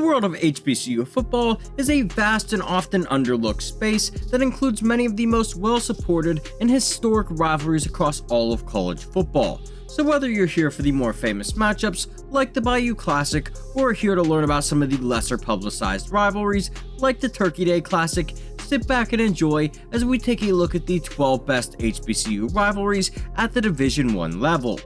world of HBCU football is a vast and often underlooked space that includes many of the most well-supported and historic rivalries across all of college football. So whether you're here for the more famous matchups like the Bayou Classic, or are here to learn about some of the lesser publicized rivalries like the Turkey Day Classic, sit back and enjoy as we take a look at the 12 best HBCU rivalries at the Division I level.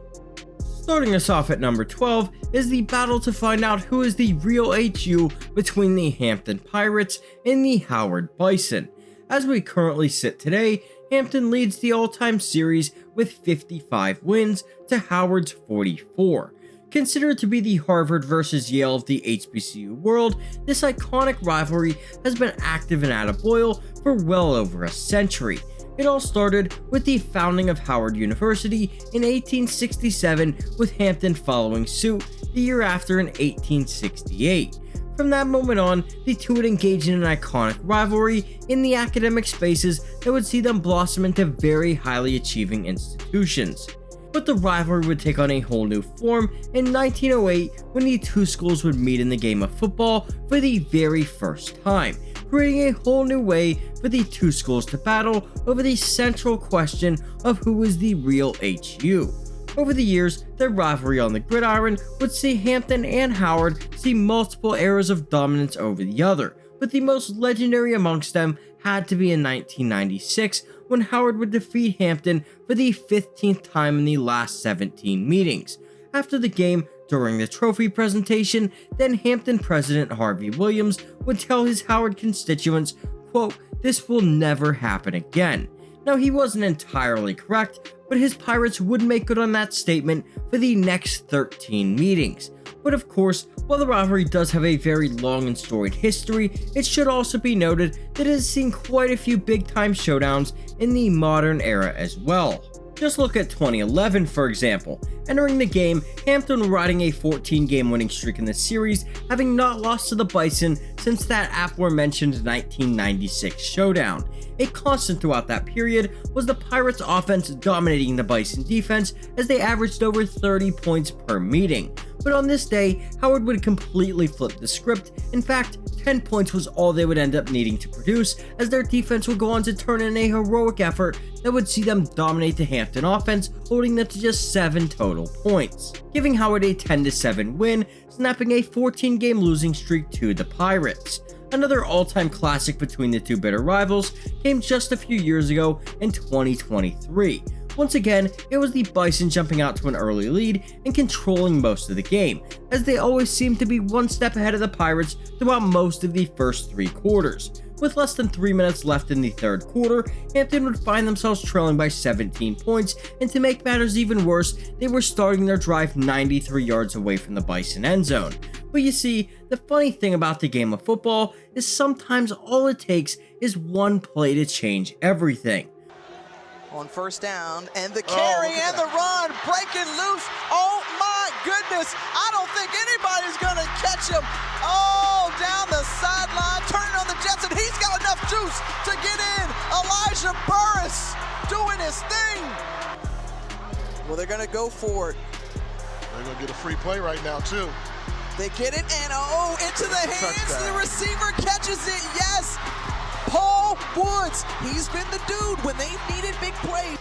Starting us off at number 12 is the battle to find out who is the real HU between the Hampton Pirates and the Howard Bison. As we currently sit today, Hampton leads the all-time series with 55 wins to Howard's 44. Considered to be the Harvard versus Yale of the HBCU world, this iconic rivalry has been active and at a boil for well over a century. It all started with the founding of Howard University in 1867, with Hampton following suit the year after in 1868. From that moment on, the two would engage in an iconic rivalry in the academic spaces that would see them blossom into very highly achieving institutions. But the rivalry would take on a whole new form in 1908 when the two schools would meet in the game of football for the very first time, creating a whole new way for the two schools to battle over the central question of who is the real HU. Over the years, their rivalry on the gridiron would see Hampton and Howard see multiple eras of dominance over the other, but the most legendary amongst them had to be in 1996 when Howard would defeat Hampton for the 15th time in the last 17 meetings. After the game, during the trophy presentation, then Hampton president Harvey Williams would tell his Howard constituents, quote, "This will never happen again." Now, he wasn't entirely correct, but his Pirates would make good on that statement for the next 13 meetings. But of course, while the rivalry does have a very long and storied history, it should also be noted that it has seen quite a few big-time showdowns in the modern era as well. Just look at 2011 for example. Entering the game, Hampton riding a 14-game winning streak in the series, having not lost to the Bison since that aforementioned 1996 showdown. A constant throughout that period was the Pirates' offense dominating the Bison defense as they averaged over 30 points per meeting. But on this day, Howard would completely flip the script. In fact, 10 points was all they would end up needing to produce, as their defense would go on to turn in a heroic effort that would see them dominate the Hampton offense, holding them to just 7 total points, giving Howard a 10-7 win, snapping a 14-game losing streak to the Pirates. Another all-time classic between the two bitter rivals came just a few years ago in 2023. Once again, it was the Bison jumping out to an early lead and controlling most of the game, as they always seemed to be one step ahead of the Pirates throughout most of the first 3 quarters. With less than 3 minutes left in the third quarter, Hampton would find themselves trailing by 17 points, and to make matters even worse, they were starting their drive 93 yards away from the Bison end zone. But you see, the funny thing about the game of football is sometimes all it takes is one play to change everything. On first down, and the carry and the run, breaking loose. Oh my goodness, I don't think anybody's gonna catch him. Oh, down the sideline, turning on the Jets, and he's got enough juice to get in. Elijah Burris doing his thing. Well, they're gonna go for it. They're gonna get a free play right now too. They get it, and into the hands, touchdown. The receiver catches it, yes. Paul Woods, he's been the dude when they needed big plays.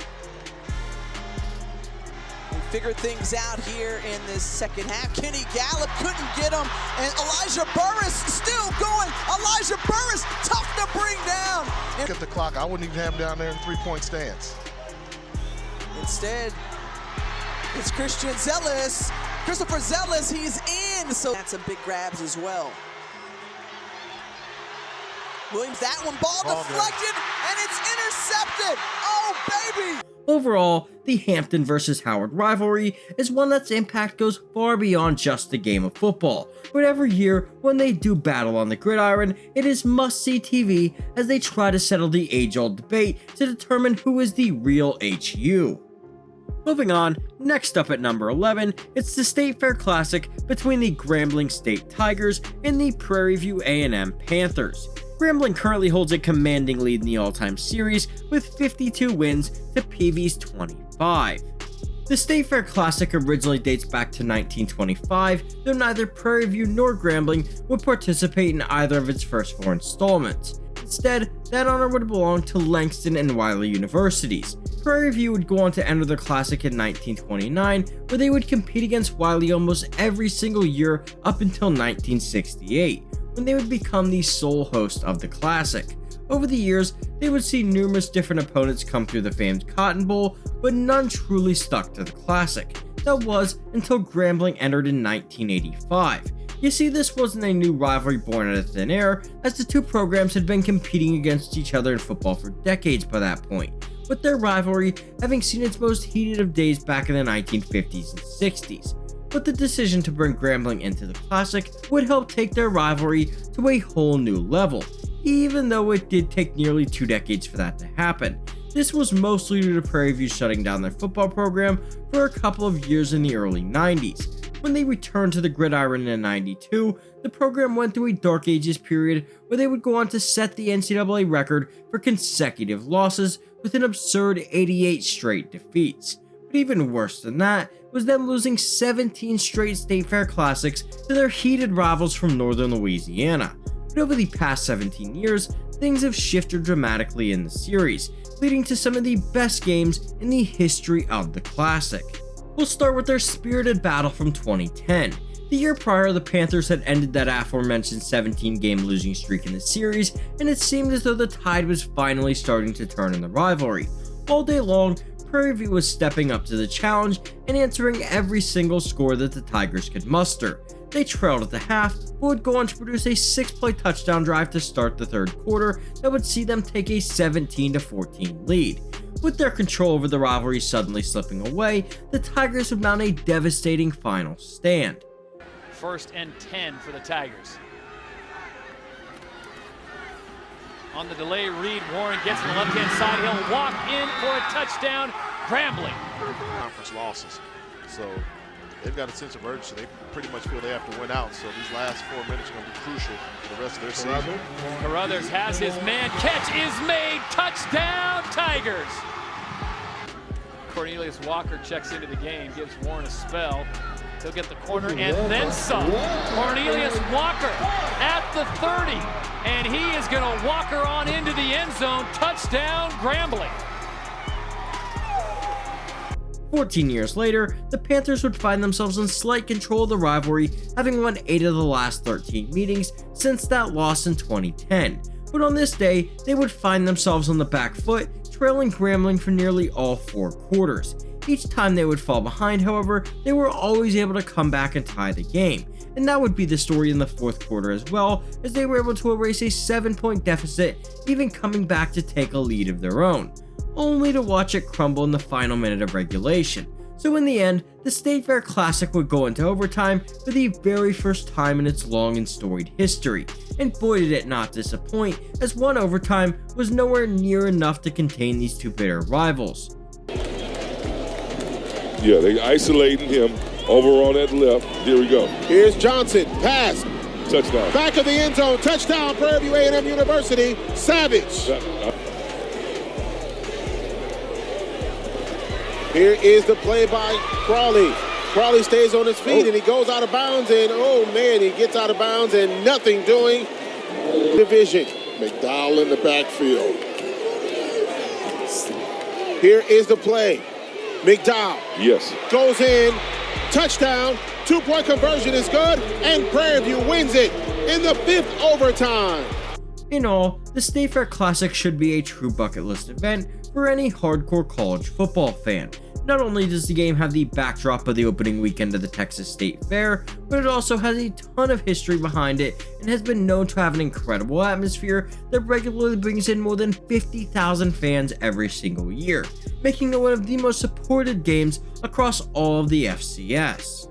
We figured things out here in this second half. Kenny Gallup couldn't get him, and Elijah Burris still going. Elijah Burris, tough to bring down. Look at the clock. I wouldn't even have him down there in 3-point stance. Instead, it's Christopher Zealous, he's in. So that's some big grabs as well. Williams, that one, ball deflected, and it's intercepted. Oh, baby! Overall, the Hampton versus Howard rivalry is one that's impact goes far beyond just the game of football. But every year, when they do battle on the gridiron, it is must-see TV as they try to settle the age-old debate to determine who is the real HU. Moving on, next up at number 11, it's the State Fair Classic between the Grambling State Tigers and the Prairie View A&M Panthers. Grambling currently holds a commanding lead in the all-time series with 52 wins to PV's 25. The State Fair Classic originally dates back to 1925, though neither Prairie View nor Grambling would participate in either of its first 4 installments. Instead, that honor would belong to Langston and Wiley universities. Prairie View would go on to enter the Classic in 1929, where they would compete against Wiley almost every single year up until 1968, when they would become the sole host of the Classic. Over the years, they would see numerous different opponents come through the famed Cotton Bowl, but none truly stuck to the Classic. That was until Grambling entered in 1985. You see, this wasn't a new rivalry born out of thin air, as the two programs had been competing against each other in football for decades by that point, with their rivalry having seen its most heated of days back in the 1950s and 60s. But the decision to bring Grambling into the Classic would help take their rivalry to a whole new level, even though it did take nearly 2 decades for that to happen. This was mostly due to Prairie View shutting down their football program for a couple of years in the early 90s. When they returned to the gridiron in '92, the program went through a dark ages period where they would go on to set the NCAA record for consecutive losses with an absurd 88 straight defeats. But even worse than that was them losing 17 straight State Fair Classics to their heated rivals from northern Louisiana. But over the past 17 years, things have shifted dramatically in the series, leading to some of the best games in the history of the Classic. We'll start with their spirited battle from 2010. The year prior, the Panthers had ended that aforementioned 17-game losing streak in the series, and it seemed as though the tide was finally starting to turn in the rivalry. All day long, Prairie View was stepping up to the challenge and answering every single score that the Tigers could muster. They trailed at the half, but would go on to produce a 6-play touchdown drive to start the third quarter that would see them take a 17-14 lead. With their control over the rivalry suddenly slipping away, the Tigers would mount a devastating final stand. 1st and 10 for the Tigers. On the delay read, Warren gets to the left-hand side. He'll walk in for a touchdown. Grambling. Conference losses. So they've got a sense of urgency. They pretty much feel they have to win out. So these last 4 minutes are going to be crucial for the rest of their season. Carruthers has his man. Catch is made. Touchdown, Tigers. Cornelius Walker checks into the game, gives Warren a spell. He'll get the corner and then some. Cornelius Walker at the 30, and he is going to Walker on into the end zone. Touchdown, Grambling. 14 years later, the Panthers would find themselves in slight control of the rivalry, having won 8 of the last 13 meetings since that loss in 2010. But on this day, they would find themselves on the back foot, trailing Grambling for nearly all 4 quarters. Each time they would fall behind, however, they were always able to come back and tie the game. And that would be the story in the 4th quarter as well, as they were able to erase a 7-point deficit, even coming back to take a lead of their own, only to watch it crumble in the final minute of regulation. So in the end, the State Fair Classic would go into overtime for the very first time in its long and storied history. And boy did it not disappoint, as one overtime was nowhere near enough to contain these two bitter rivals. Yeah, they isolating him over on that left. Here we go. Here's Johnson, pass. Touchdown. Back of the end zone, touchdown, Prairie View A&M University, Savage. Here is the play by Crawley. Crawley stays on his feet and he goes out of bounds, and oh man, he gets out of bounds and nothing doing. Division. McDowell in the backfield. Here is the play. McDowell. Yes. Goes in, touchdown, 2-point conversion is good, and Prairie View wins it in the 5th overtime. In all, the State Fair Classic should be a true bucket list event for any hardcore college football fan. Not only does the game have the backdrop of the opening weekend of the Texas State Fair, but it also has a ton of history behind it and has been known to have an incredible atmosphere that regularly brings in more than 50,000 fans every single year, making it one of the most supported games across all of the FCS.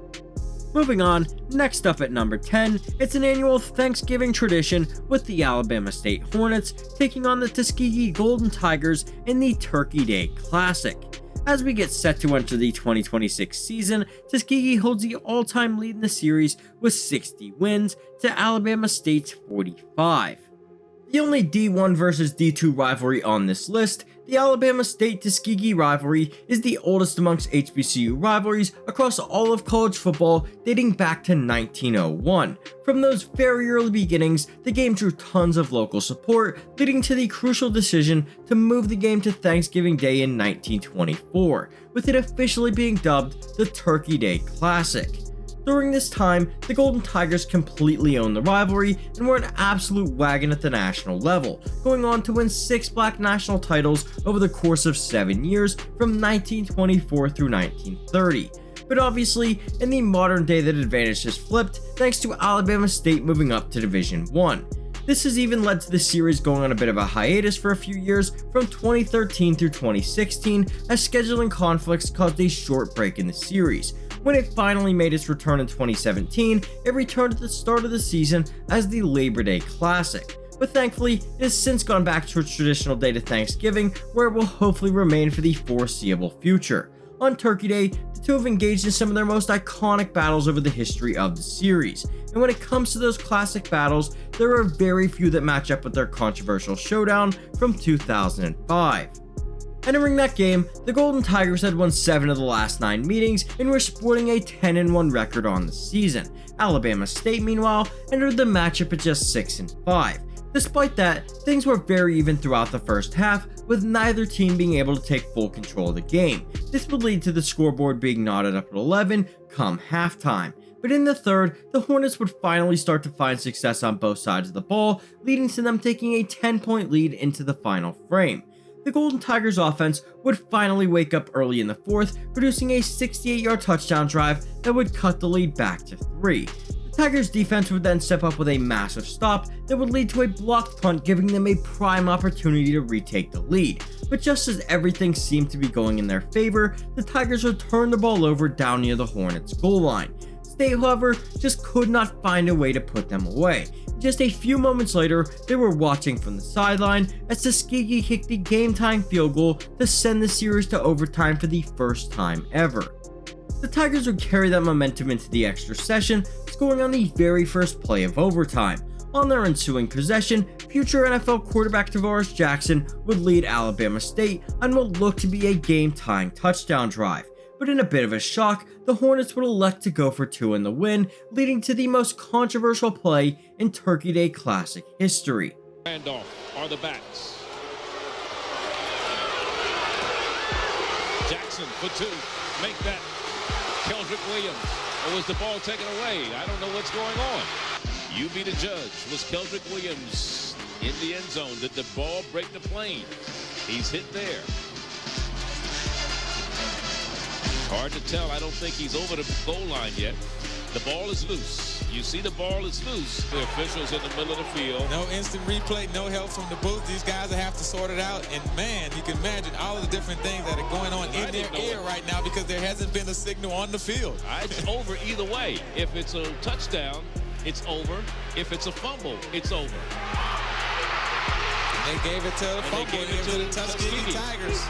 Moving on, next up at number 10, it's an annual Thanksgiving tradition with the Alabama State Hornets taking on the Tuskegee Golden Tigers in the Turkey Day Classic. As we get set to enter the 2026 season, Tuskegee holds the all-time lead in the series with 60 wins to Alabama State's 45. The only D1 versus D2 rivalry on this list, the Alabama State-Tuskegee rivalry is the oldest amongst HBCU rivalries across all of college football, dating back to 1901. From those very early beginnings, the game drew tons of local support, leading to the crucial decision to move the game to Thanksgiving Day in 1924, with it officially being dubbed the Turkey Day Classic. During this time, the Golden Tigers completely owned the rivalry and were an absolute wagon at the national level, going on to win 6 black national titles over the course of 7 years from 1924 through 1930. But obviously, in the modern day that advantage has flipped thanks to Alabama State moving up to Division I. This has even led to the series going on a bit of a hiatus for a few years from 2013 through 2016 as scheduling conflicts caused a short break in the series. When it finally made its return in 2017, it returned at the start of the season as the Labor Day Classic. But thankfully, it has since gone back to its traditional day to Thanksgiving, where it will hopefully remain for the foreseeable future. On Turkey Day, the two have engaged in some of their most iconic battles over the history of the series. And when it comes to those classic battles, there are very few that match up with their controversial showdown from 2005. Entering that game, the Golden Tigers had won 7 of the last 9 meetings and were sporting a 10-1 record on the season. Alabama State, meanwhile, entered the matchup at just 6-5. Despite that, things were very even throughout the first half, with neither team being able to take full control of the game. This would lead to the scoreboard being knotted up at 11 come halftime. But in the third, the Hornets would finally start to find success on both sides of the ball, leading to them taking a 10-point lead into the final frame. The Golden Tigers offense would finally wake up early in the fourth, producing a 68-yard touchdown drive that would cut the lead back to 3. The Tigers defense would then step up with a massive stop that would lead to a blocked punt, giving them a prime opportunity to retake the lead. But just as everything seemed to be going in their favor, the Tigers would turn the ball over down near the Hornets' goal line. State, however, just could not find a way to put them away. Just a few moments later, they were watching from the sideline as Tuskegee kicked the game-tying field goal to send the series to overtime for the first time ever. The Tigers would carry that momentum into the extra session, scoring on the very first play of overtime. On their ensuing possession, future NFL quarterback Tavares Jackson would lead Alabama State on what looked to be a game-tying touchdown drive. But in a bit of a shock, the Hornets would elect to go for 2 in the win, leading to the most controversial play in Turkey Day Classic history. Randolph are the backs. Jackson for 2. Make that Keldrick Williams. Or was the ball taken away? I don't know what's going on. You be the judge. Was Keldrick Williams in the end zone? Did the ball break the plane? He's hit there. Hard to tell. I don't think he's over the goal line yet. The ball is loose. You see the ball is loose. The officials in the middle of the field. No instant replay, no help from the booth. These guys will have to sort it out. And man, you can imagine all of the different things that are going on in their ear right now because there hasn't been a signal on the field. It's over either way. If it's a touchdown, it's over. If it's a fumble, it's over. And they gave it to the fumble to the Tuskegee Tigers.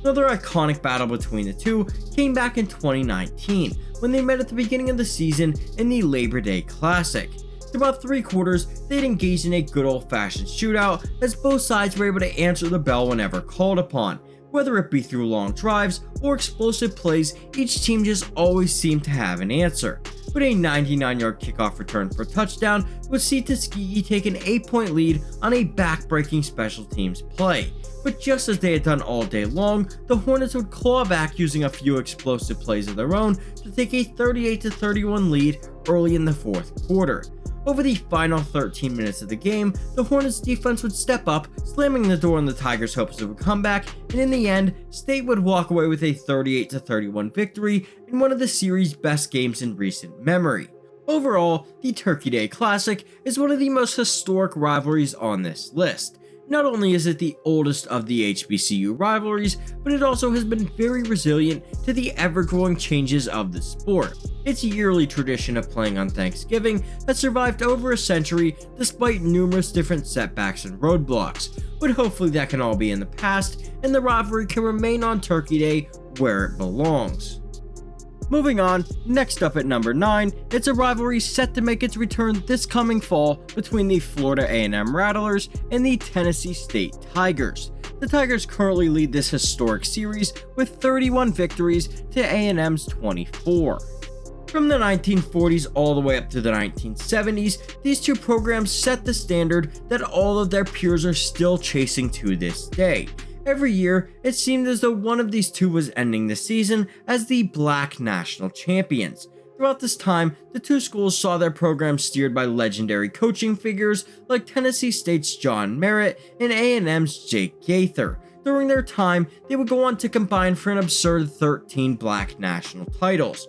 Another iconic battle between the two came back in 2019, when they met at the beginning of the season in the Labor Day Classic. For about 3 quarters, they'd engaged in a good old-fashioned shootout, as both sides were able to answer the bell whenever called upon. Whether it be through long drives or explosive plays, each team just always seemed to have an answer. But a 99-yard kickoff return for a touchdown would see Tuskegee take an 8-point lead on a back-breaking special teams play. But just as they had done all day long, the Hornets would claw back using a few explosive plays of their own to take a 38-31 lead early in the 4th quarter. Over the final 13 minutes of the game, the Hornets defense would step up, slamming the door on the Tigers' hopes of a comeback, and in the end, State would walk away with a 38-31 victory in one of the series' best games in recent memory. Overall, the Turkey Day Classic is one of the most historic rivalries on this list. Not only is it the oldest of the HBCU rivalries, but it also has been very resilient to the ever-growing changes of the sport. Its yearly tradition of playing on Thanksgiving has survived over a century despite numerous different setbacks and roadblocks, but hopefully that can all be in the past and the rivalry can remain on Turkey Day where it belongs. Moving on, next up at number 9, it's a rivalry set to make its return this coming fall between the Florida A&M Rattlers and the Tennessee State Tigers. The Tigers currently lead this historic series with 31 victories to A&M's 24. From the 1940s all the way up to the 1970s, these two programs set the standard that all of their peers are still chasing to this day. Every year, it seemed as though one of these two was ending the season as the Black National Champions. Throughout this time, the two schools saw their programs steered by legendary coaching figures like Tennessee State's John Merritt and A&M's Jake Gaither. During their time, they would go on to combine for an absurd 13 Black National titles.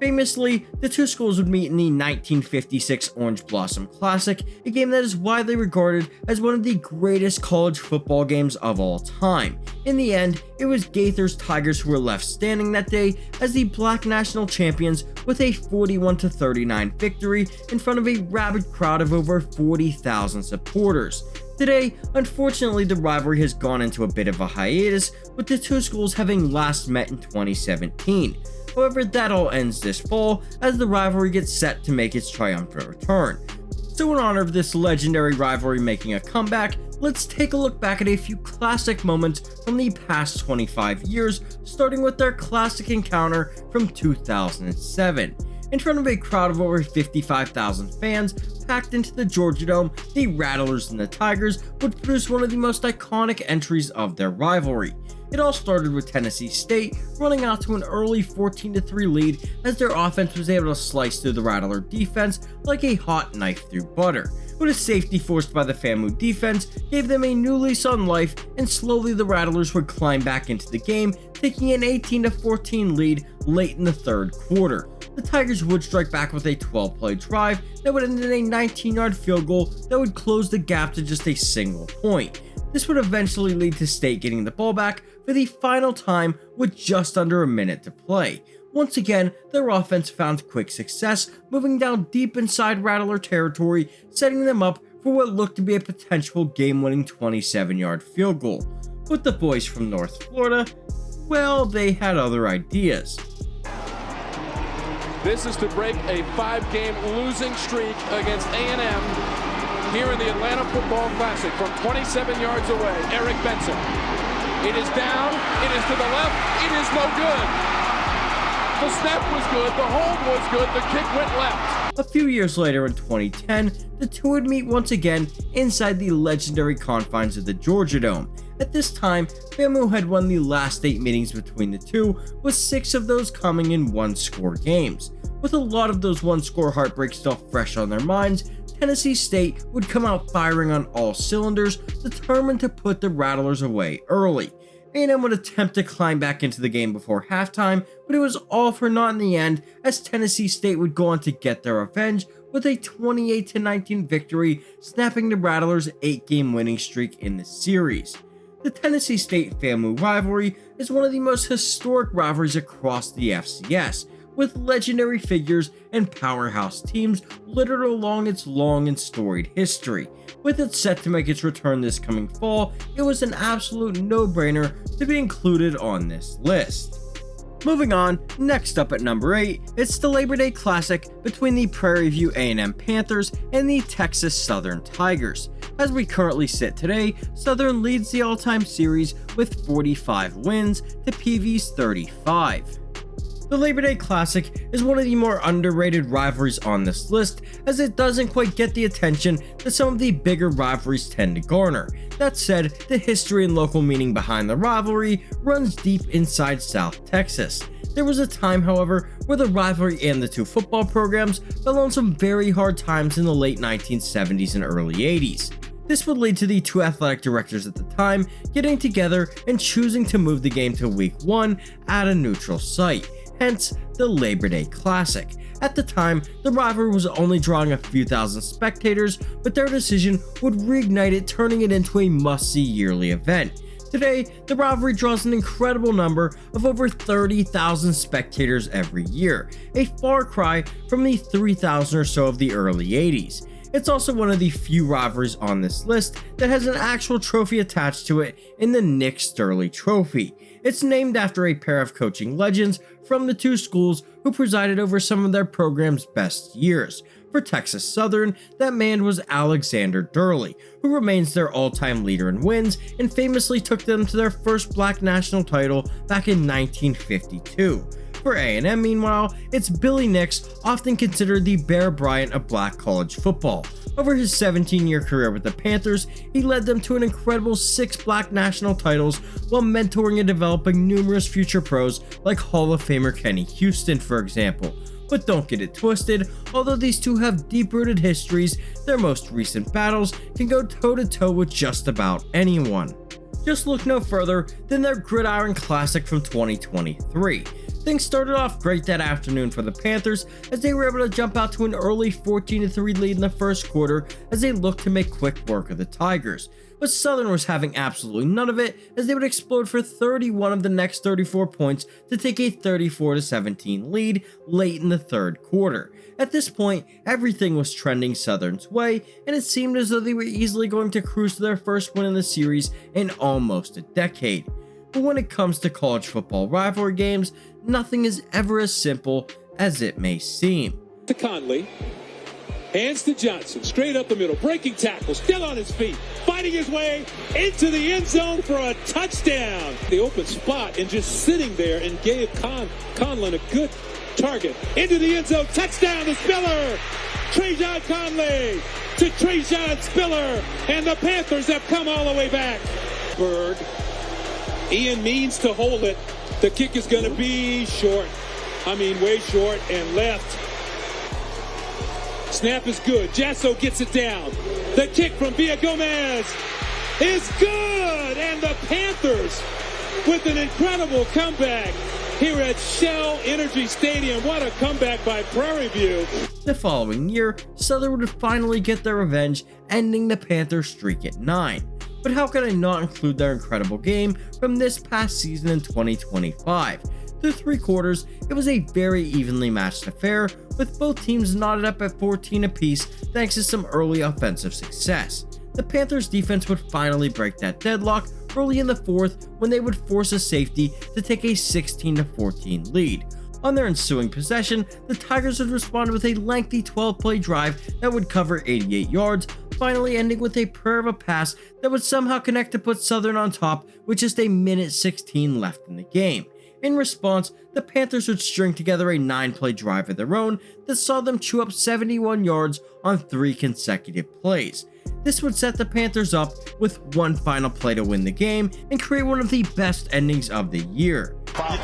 Famously, the two schools would meet in the 1956 Orange Blossom Classic, a game that is widely regarded as one of the greatest college football games of all time. In the end, it was Gaither's Tigers who were left standing that day as the Black National Champions with a 41-39 victory in front of a rabid crowd of over 40,000 supporters. Today, unfortunately, the rivalry has gone into a bit of a hiatus, with the two schools having last met in 2017. However, that all ends this fall as the rivalry gets set to make its triumphant return. So in honor of this legendary rivalry making a comeback, let's take a look back at a few classic moments from the past 25 years, starting with their classic encounter from 2007. In front of a crowd of over 55,000 fans packed into the Georgia Dome, the Rattlers and the Tigers would produce one of the most iconic entries of their rivalry. It all started with Tennessee State running out to an early 14-3 lead as their offense was able to slice through the Rattler defense like a hot knife through butter. But a safety forced by the FAMU defense gave them a new lease on life, and slowly the Rattlers would climb back into the game, taking an 18-14 lead late in the third quarter. The Tigers would strike back with a 12-play drive that would end in a 19-yard field goal that would close the gap to just a single point. This would eventually lead to State getting the ball back for the final time with just under a minute to play. Once again, their offense found quick success, moving down deep inside Rattler territory, setting them up for what looked to be a potential game-winning 27-yard field goal. But the boys from North Florida, well, they had other ideas. This is to break a 5-game losing streak against A&M here in the Atlanta Football Classic from 27 yards away. Eric Benson. It is down. It is to the left. It is no good. The snap was good. The hold was good. The kick went left. A few years later in 2010, the two would meet once again inside the legendary confines of the Georgia Dome. At this time, FAMU had won the last 8 meetings between the two, with 6 of those coming in one-score games. With a lot of those one-score heartbreaks still fresh on their minds, Tennessee State would come out firing on all cylinders, determined to put the Rattlers away early. A&M would attempt to climb back into the game before halftime, but it was all for naught in the end, as Tennessee State would go on to get their revenge with a 28-19 victory, snapping the Rattlers' 8-game winning streak in the series. The Tennessee State-FAMU rivalry is one of the most historic rivalries across the FCS, with legendary figures and powerhouse teams littered along its long and storied history. With it set to make its return this coming fall, it was an absolute no-brainer to be included on this list. Moving on, next up at number 8, it's the Labor Day Classic between the Prairie View A&M Panthers and the Texas Southern Tigers. As we currently sit today, Southern leads the all-time series with 45 wins to PV's 35. The Labor Day Classic is one of the more underrated rivalries on this list, as it doesn't quite get the attention that some of the bigger rivalries tend to garner. That said, the history and local meaning behind the rivalry runs deep inside South Texas. There was a time, however, where the rivalry and the two football programs fell on some very hard times in the late 1970s and early 80s. This would lead to the two athletic directors at the time getting together and choosing to move the game to Week 1 at a neutral site. Hence, the Labor Day Classic. At the time, the rivalry was only drawing a few thousand spectators, but their decision would reignite it, turning it into a must-see yearly event. Today, the rivalry draws an incredible number of over 30,000 spectators every year, a far cry from the 3,000 or so of the early 80s. It's also one of the few rivalries on this list that has an actual trophy attached to it in the Nick Sterling Trophy. It's named after a pair of coaching legends from the two schools who presided over some of their program's best years. For Texas Southern, that man was Alexander Durley, who remains their all-time leader in wins and famously took them to their first black national title back in 1952. For A&M, meanwhile, it's Billy Nix, often considered the Bear Bryant of black college football. Over his 17-year career with the Panthers, he led them to an incredible 6 black national titles while mentoring and developing numerous future pros like Hall of Famer Kenny Houston, for example. But don't get it twisted, although these two have deep-rooted histories, their most recent battles can go toe-to-toe with just about anyone. Just look no further than their Gridiron Classic from 2023. Things started off great that afternoon for the Panthers as they were able to jump out to an early 14-3 lead in the first quarter as they looked to make quick work of the Tigers. But Southern was having absolutely none of it as they would explode for 31 of the next 34 points to take a 34-17 lead late in the third quarter. At this point, everything was trending Southern's way, and it seemed as though they were easily going to cruise to their first win in the series in almost a decade. But when it comes to college football rivalry games, nothing is ever as simple as it may seem. To Conley, hands to Johnson, straight up the middle, breaking tackle, still on his feet, fighting his way into the end zone for a touchdown. The open spot and just sitting there and gave Conlon a good target. Into the end zone, touchdown to Spiller. Trajan Conley to Trajan Spiller, and the Panthers have come all the way back. Berg, Ian means to hold it. The kick is going to be short. I mean, way short and left. Snap is good. Jasso gets it down. The kick from Villagomez is good. And the Panthers with an incredible comeback here at Shell Energy Stadium. What a comeback by Prairie View. The following year, Southern would finally get their revenge, ending the Panthers' streak at 9. But how could I not include their incredible game from this past season in 2025? Through 3 quarters, it was a very evenly matched affair, with both teams knotted up at 14 apiece thanks to some early offensive success. The Panthers' defense would finally break that deadlock early in the fourth when they would force a safety to take a 16-14 lead. On their ensuing possession, the Tigers would respond with a lengthy 12-play drive that would cover 88 yards, finally ending with a prayer of a pass that would somehow connect to put Southern on top with just a minute 16 left in the game. In response, the Panthers would string together a 9-play drive of their own that saw them chew up 71 yards on 3 consecutive plays. This would set the Panthers up with one final play to win the game and create one of the best endings of the year. But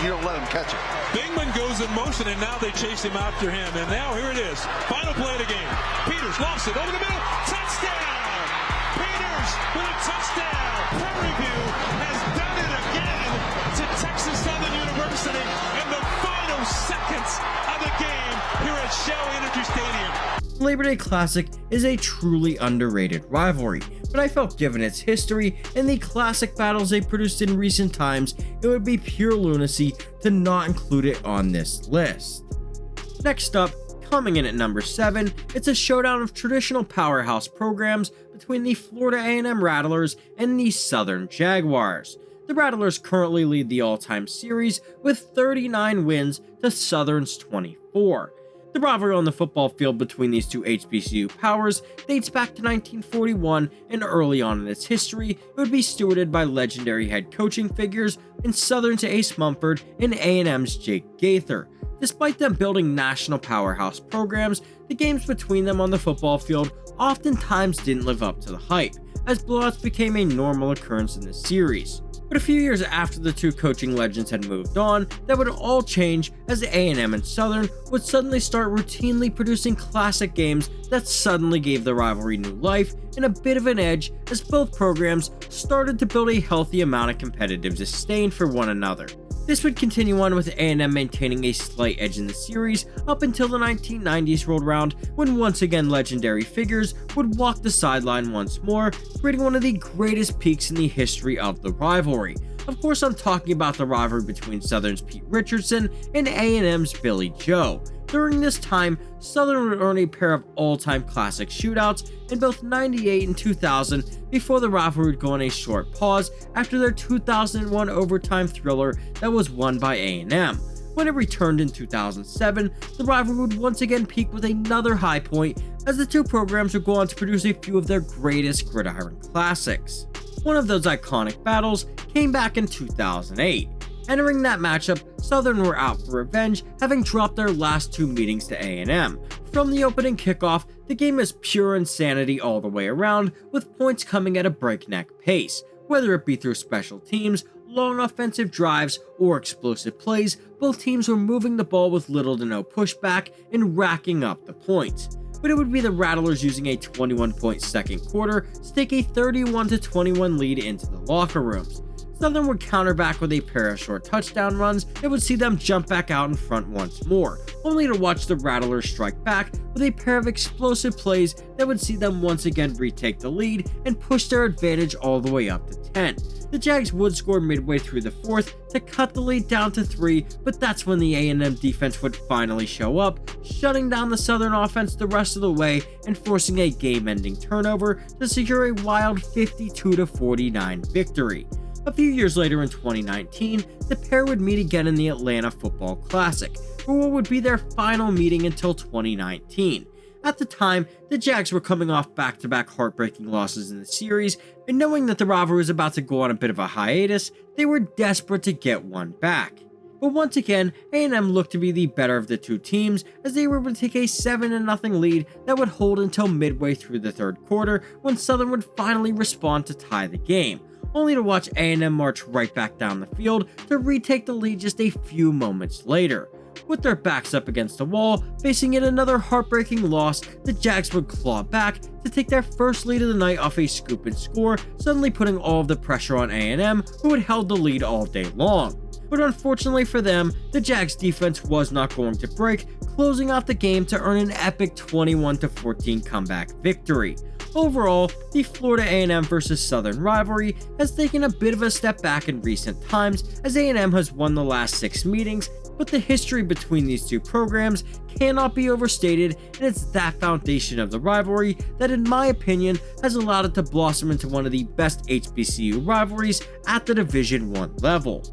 you don't let him catch it. Bingman goes in motion, and now they chase him after him. And now here it is. Final play of the game. Peters lost it over the middle. Touchdown! Peters with a touchdown. Prairie View has done it again to Texas Southern University in the final seconds of the game here at Shell Energy Stadium. Labor Day Classic is a truly underrated rivalry, but I felt given its history and the classic battles they produced in recent times, it would be pure lunacy to not include it on this list. Next up, coming in at number 7, it's a showdown of traditional powerhouse programs between the Florida A&M Rattlers and the Southern Jaguars. The Rattlers currently lead the all-time series with 39 wins to Southern's 24. The rivalry on the football field between these two HBCU powers dates back to 1941, and early on in its history, it would be stewarded by legendary head coaching figures in Southern's Ace Mumford and A&M's Jake Gaither. Despite them building national powerhouse programs, the games between them on the football field oftentimes didn't live up to the hype, as blowouts became a normal occurrence in the series. But a few years after the two coaching legends had moved on, that would all change as A&M and Southern would suddenly start routinely producing classic games that suddenly gave the rivalry new life and a bit of an edge as both programs started to build a healthy amount of competitive disdain for one another. This would continue on with A&M maintaining a slight edge in the series up until the 1990s rolled around, when once again legendary figures would walk the sideline once more, creating one of the greatest peaks in the history of the rivalry. Of course, I'm talking about the rivalry between Southern's Pete Richardson and A&M's Billy Joe. During this time, Southern would earn a pair of all-time classic shootouts in both '98 and 2000 before the rivalry would go on a short pause after their 2001 overtime thriller that was won by A&M. When it returned in 2007, the rivalry would once again peak with another high point as the two programs would go on to produce a few of their greatest gridiron classics. One of those iconic battles came back in 2008. Entering that matchup, Southern were out for revenge, having dropped their last two meetings to A&M. From the opening kickoff, the game is pure insanity all the way around, with points coming at a breakneck pace. Whether it be through special teams, long offensive drives, or explosive plays, both teams were moving the ball with little to no pushback and racking up the points. But it would be the Rattlers using a 21-point second quarter to take a 31-21 lead into the locker rooms. Southern would counter back with a pair of short touchdown runs that would see them jump back out in front once more, only to watch the Rattlers strike back with a pair of explosive plays that would see them once again retake the lead and push their advantage all the way up to 10. The Jags would score midway through the fourth to cut the lead down to 3, but that's when the A&M defense would finally show up, shutting down the Southern offense the rest of the way and forcing a game-ending turnover to secure a wild 52-49 victory. A few years later in 2019, the pair would meet again in the Atlanta Football Classic, for what would be their final meeting until 2019. At the time, the Jags were coming off back-to-back heartbreaking losses in the series, and knowing that the rivalry was about to go on a bit of a hiatus, they were desperate to get one back. But once again, A&M looked to be the better of the two teams, as they were able to take a 7-0 lead that would hold until midway through the third quarter, when Southern would finally respond to tie the game, only to watch A&M march right back down the field to retake the lead just a few moments later. With their backs up against the wall, facing yet another heartbreaking loss, the Jags would claw back to take their first lead of the night off a scoop and score, suddenly putting all of the pressure on A&M, who had held the lead all day long. But unfortunately for them, the Jags defense was not going to break, closing out the game to earn an epic 21-14 comeback victory. Overall, the Florida A&M vs Southern rivalry has taken a bit of a step back in recent times, as A&M has won the last 6 meetings, but the history between these two programs cannot be overstated, and it's that foundation of the rivalry that, in my opinion, has allowed it to blossom into one of the best HBCU rivalries at the Division I level.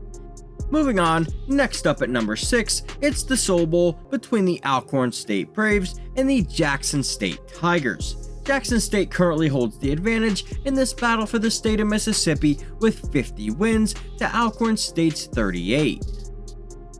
Moving on, next up at number 6, it's the Soul Bowl between the Alcorn State Braves and the Jackson State Tigers. Jackson State currently holds the advantage in this battle for the state of Mississippi with 50 wins to Alcorn State's 38.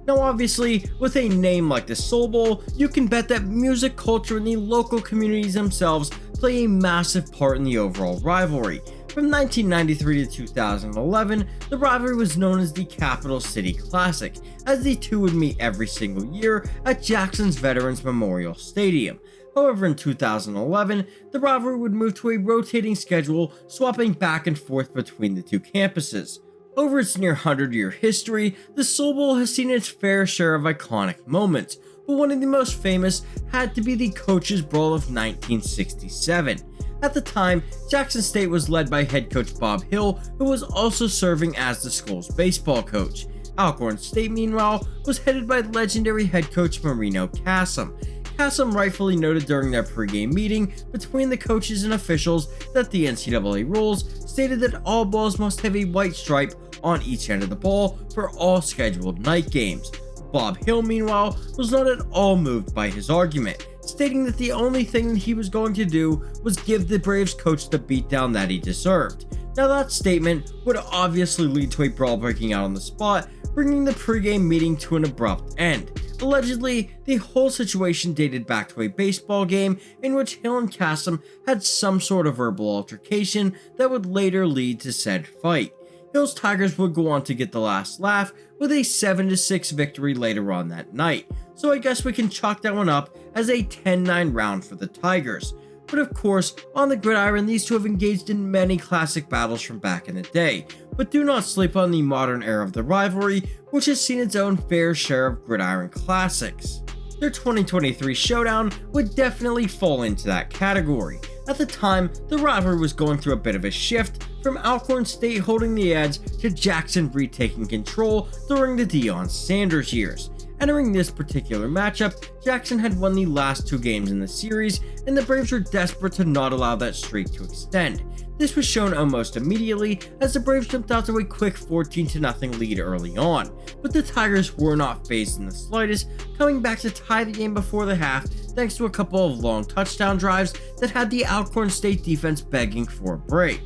Now obviously, with a name like the Soul Bowl, you can bet that music culture and the local communities themselves play a massive part in the overall rivalry. From 1993 to 2011, the rivalry was known as the Capital City Classic, as the two would meet every single year at Jackson's Veterans Memorial Stadium. However, in 2011, the rivalry would move to a rotating schedule, swapping back and forth between the two campuses. Over its near 100-year history, the Soul Bowl has seen its fair share of iconic moments, but one of the most famous had to be the Coaches Brawl of 1967. At the time, Jackson State was led by head coach Bob Hill, who was also serving as the school's baseball coach. Alcorn State, meanwhile, was headed by legendary head coach Marino Cassim. Cassim rightfully noted during their pregame meeting between the coaches and officials that the NCAA rules stated that all balls must have a white stripe on each end of the ball for all scheduled night games. Bob Hill, meanwhile, was not at all moved by his argument, stating that the only thing that he was going to do was give the Braves coach the beatdown that he deserved. Now that statement would obviously lead to a brawl breaking out on the spot, bringing the pregame meeting to an abrupt end. Allegedly, the whole situation dated back to a baseball game in which Hill and Cassim had some sort of verbal altercation that would later lead to said fight. Hill's Tigers would go on to get the last laugh with a 7-6 victory later on that night, so I guess we can chalk that one up as a 10-9 round for the Tigers. But of course, on the gridiron, these two have engaged in many classic battles from back in the day, but do not sleep on the modern era of the rivalry, which has seen its own fair share of gridiron classics. Their 2023 showdown would definitely fall into that category. At the time, the rivalry was going through a bit of a shift, from Alcorn State holding the edge to Jackson retaking control during the Deion Sanders years. Entering this particular matchup, Jackson had won the last 2 games in the series, and the Braves were desperate to not allow that streak to extend. This was shown almost immediately as the Braves jumped out to a quick 14-0 lead early on, but the Tigers were not fazed in the slightest, coming back to tie the game before the half thanks to a couple of long touchdown drives that had the Alcorn State defense begging for a break.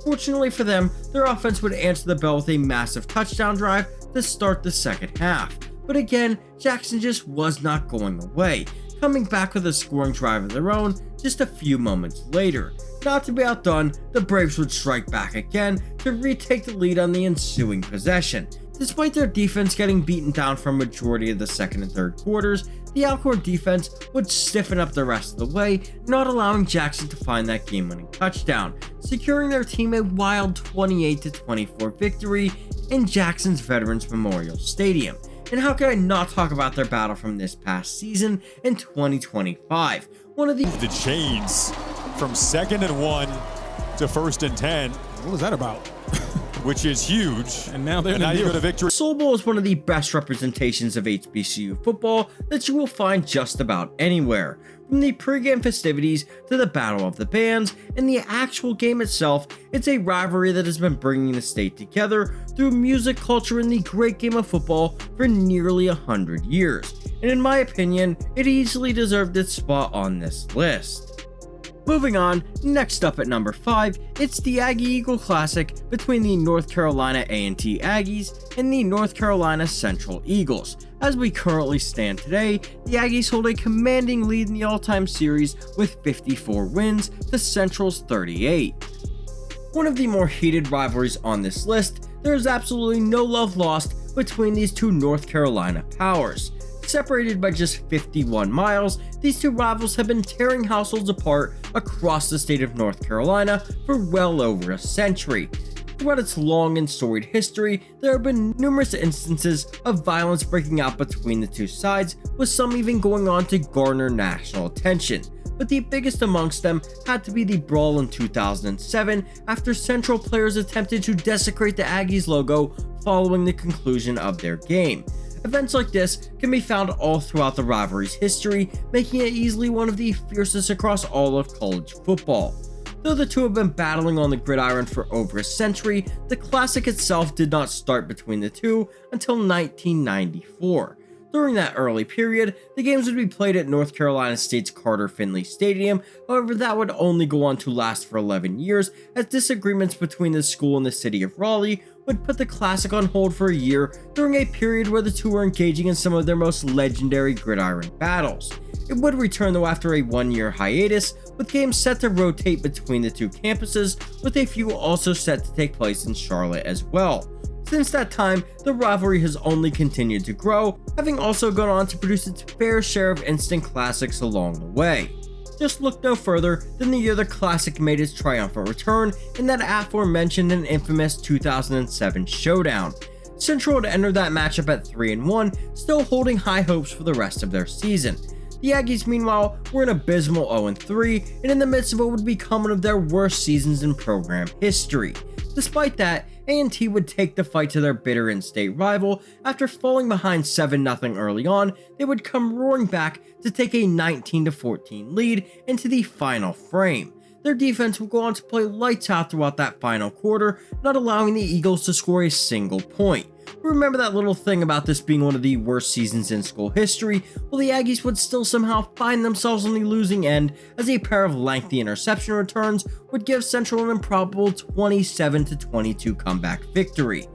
Fortunately for them, their offense would answer the bell with a massive touchdown drive to start the second half. But again, Jackson just was not going away, coming back with a scoring drive of their own just a few moments later. Not to be outdone, the Braves would strike back again to retake the lead on the ensuing possession. Despite their defense getting beaten down for a majority of the second and third quarters, the Alcorn defense would stiffen up the rest of the way, not allowing Jackson to find that game-winning touchdown, securing their team a wild 28-24 victory in Jackson's Veterans Memorial Stadium. And how can I not talk about their battle from this past season in 2025? One of the chains from 2nd and 1 to 1st and 10. What was that about? Which is huge. And now they're you go to victory. Soul Bowl is one of the best representations of HBCU football that you will find just about anywhere. From the pregame festivities to the Battle of the Bands and the actual game itself, it's a rivalry that has been bringing the state together through music, culture, and the great game of football for nearly 100 years. And in my opinion, it easily deserved its spot on this list. Moving on, next up at number 5, it's the Aggie Eagle Classic between the North Carolina A&T Aggies and the North Carolina Central Eagles. As we currently stand today, the Aggies hold a commanding lead in the all-time series with 54 wins to Central's 38. One of the more heated rivalries on this list, there is absolutely no love lost between these two North Carolina powers. Separated by just 51 miles, these two rivals have been tearing households apart across the state of North Carolina for well over a century. Throughout its long and storied history, there have been numerous instances of violence breaking out between the two sides, with some even going on to garner national attention. But the biggest amongst them had to be the brawl in 2007 after Central players attempted to desecrate the Aggies logo following the conclusion of their game. Events like this can be found all throughout the rivalry's history, making it easily one of the fiercest across all of college football. Though the two have been battling on the gridiron for over a century, the classic itself did not start between the two until 1994. During that early period, the games would be played at North Carolina State's Carter Finley Stadium, however that would only go on to last for 11 years as disagreements between the school and the city of Raleigh would put the Classic on hold for a year during a period where the two were engaging in some of their most legendary gridiron battles. It would return though after a 1-year hiatus, with games set to rotate between the two campuses, with a few also set to take place in Charlotte as well. Since that time, the rivalry has only continued to grow, having also gone on to produce its fair share of instant classics along the way. Just look no further than the year the Classic made its triumphant return in that aforementioned and infamous 2007 showdown. Central would enter that matchup at 3-1, still holding high hopes for the rest of their season. The Aggies, meanwhile, were an abysmal 0-3, and in the midst of what would become one of their worst seasons in program history. Despite that, A&T would take the fight to their bitter in-state rival. After falling behind 7-0 early on, they would come roaring back to take a 19-14 lead into the final frame. Their defense would go on to play lights out throughout that final quarter, not allowing the Eagles to score a single point. Remember that little thing about this being one of the worst seasons in school history? Well, the Aggies would still somehow find themselves on the losing end as a pair of lengthy interception returns would give Central an improbable 27-22 comeback victory.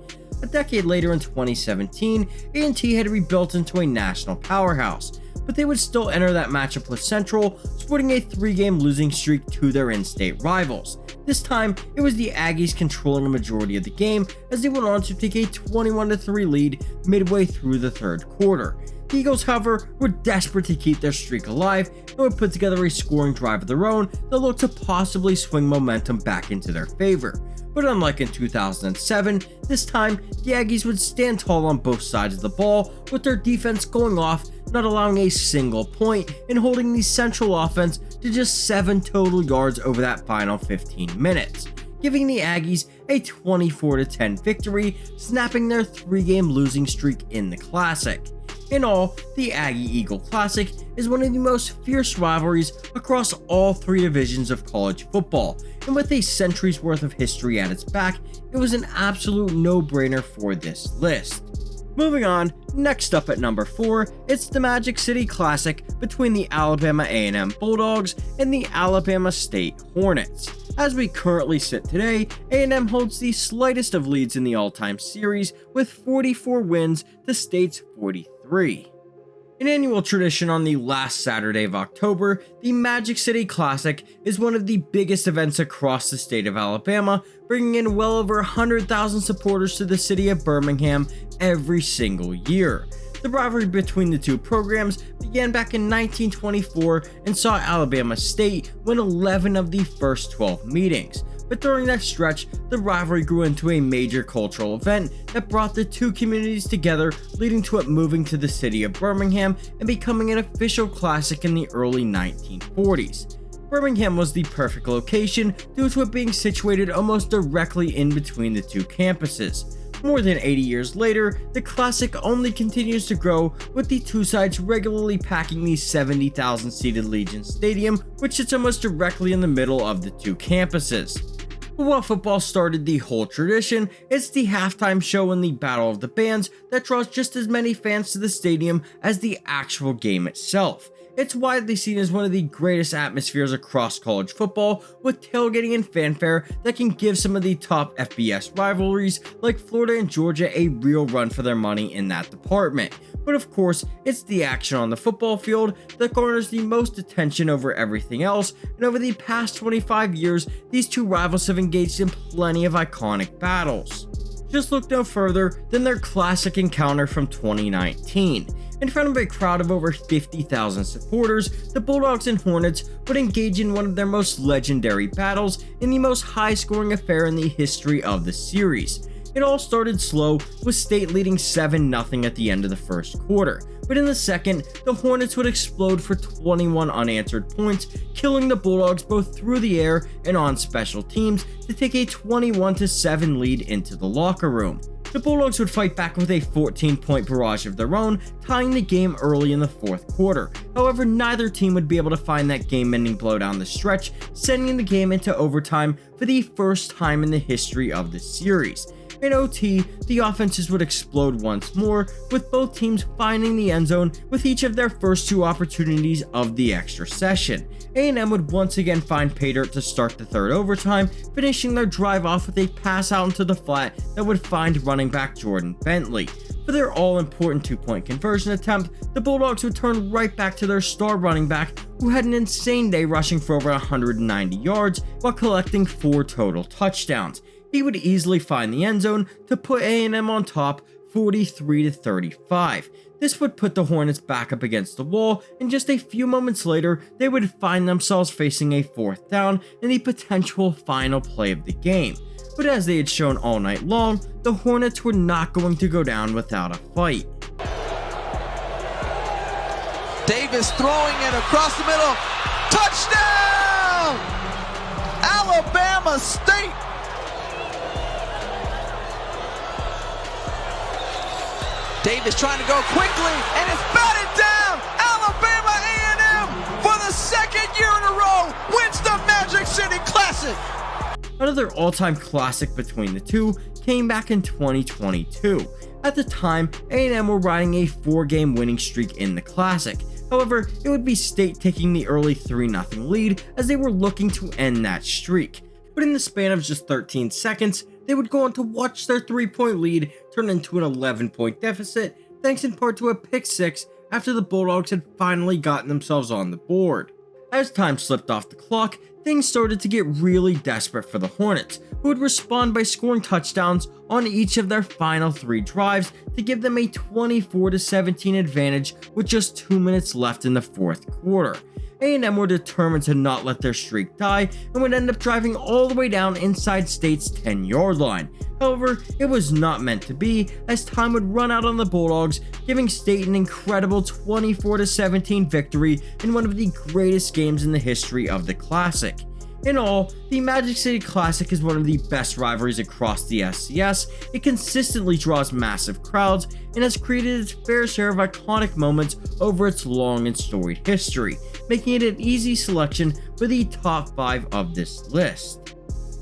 A decade later in 2017, A&T had rebuilt into a national powerhouse, but they would still enter that matchup with Central, sporting a 3-game losing streak to their in-state rivals. This time, it was the Aggies controlling a majority of the game as they went on to take a 21-3 lead midway through the third quarter. The Eagles, however, were desperate to keep their streak alive and would put together a scoring drive of their own that looked to possibly swing momentum back into their favor. But unlike in 2007, this time, the Aggies would stand tall on both sides of the ball, with their defense going off, not allowing a single point, and holding the Central offense to just 7 total yards over that final 15 minutes, giving the Aggies a 24-10 victory, snapping their 3-game losing streak in the Classic. In all, the Aggie-Eagle Classic is one of the most fierce rivalries across all three divisions of college football, and with a century's worth of history at its back, it was an absolute no-brainer for this list. Moving on, next up at number 4, it's the Magic City Classic between the Alabama A&M Bulldogs and the Alabama State Hornets. As we currently sit today, A&M holds the slightest of leads in the all-time series with 44 wins to State's 43. An annual tradition on the last Saturday of October, the Magic City Classic is one of the biggest events across the state of Alabama, bringing in well over 100,000 supporters to the city of Birmingham every single year. The rivalry between the two programs began back in 1924 and saw Alabama State win 11 of the first 12 meetings. But during that stretch, the rivalry grew into a major cultural event that brought the two communities together, leading to it moving to the city of Birmingham and becoming an official classic in the early 1940s. Birmingham was the perfect location due to it being situated almost directly in between the two campuses. More than 80 years later, the Classic only continues to grow, with the two sides regularly packing the 70,000 seated Legion Stadium, which sits almost directly in the middle of the two campuses. But what football started the whole tradition, it's the halftime show and the Battle of the Bands that draws just as many fans to the stadium as the actual game itself. It's widely seen as one of the greatest atmospheres across college football, with tailgating and fanfare that can give some of the top FBS rivalries like Florida and Georgia a real run for their money in that department. But of course, it's the action on the football field that garners the most attention over everything else, and over the past 25 years, these two rivals have engaged in plenty of iconic battles. Just look no further than their classic encounter from 2019. In front of a crowd of over 50,000 supporters, the Bulldogs and Hornets would engage in one of their most legendary battles in the most high-scoring affair in the history of the series. It all started slow, with State leading 7-0 at the end of the first quarter, but in the second, the Hornets would explode for 21 unanswered points, killing the Bulldogs both through the air and on special teams to take a 21-7 lead into the locker room. The Bulldogs would fight back with a 14-point barrage of their own, tying the game early in the fourth quarter. However, neither team would be able to find that game-ending blow down the stretch, sending the game into overtime for the first time in the history of the series. In OT, the offenses would explode once more, with both teams finding the end zone with each of their first two opportunities of the extra session. A&M would once again find pay dirt to start the third overtime, finishing their drive off with a pass out into the flat that would find running back Jordan Bentley. For their all-important two-point conversion attempt, the Bulldogs would turn right back to their star running back, who had an insane day rushing for over 190 yards while collecting 4 total touchdowns. He would easily find the end zone to put A&M on top 43-35. This would put the Hornets back up against the wall, and just a few moments later, they would find themselves facing a fourth down in the potential final play of the game. But as they had shown all night long, the Hornets were not going to go down without a fight. Davis throwing it across the middle. Touchdown! Alabama State! Davis trying to go quickly, and it's batted down! Alabama A&M, for the second year in a row, wins the Magic City Classic! Another all-time classic between the two came back in 2022. At the time, A&M were riding a 4-game winning streak in the Classic. However, it would be State taking the early 3-0 lead as they were looking to end that streak. But in the span of just 13 seconds, they would go on to watch their 3-point lead turn into an 11-point deficit, thanks in part to a pick six after the Bulldogs had finally gotten themselves on the board. As time slipped off the clock, things started to get really desperate for the Hornets, who would respond by scoring touchdowns on each of their final 3 drives to give them a 24-17 advantage with just 2 minutes left in the fourth quarter. A&M were determined to not let their streak die and would end up driving all the way down inside State's 10-yard line. However, it was not meant to be, as time would run out on the Bulldogs, giving State an incredible 24-17 victory in one of the greatest games in the history of the Classic. In all, the Magic City Classic is one of the best rivalries across the SCS. It consistently draws massive crowds and has created its fair share of iconic moments over its long and storied history, making it an easy selection for the top 5 of this list.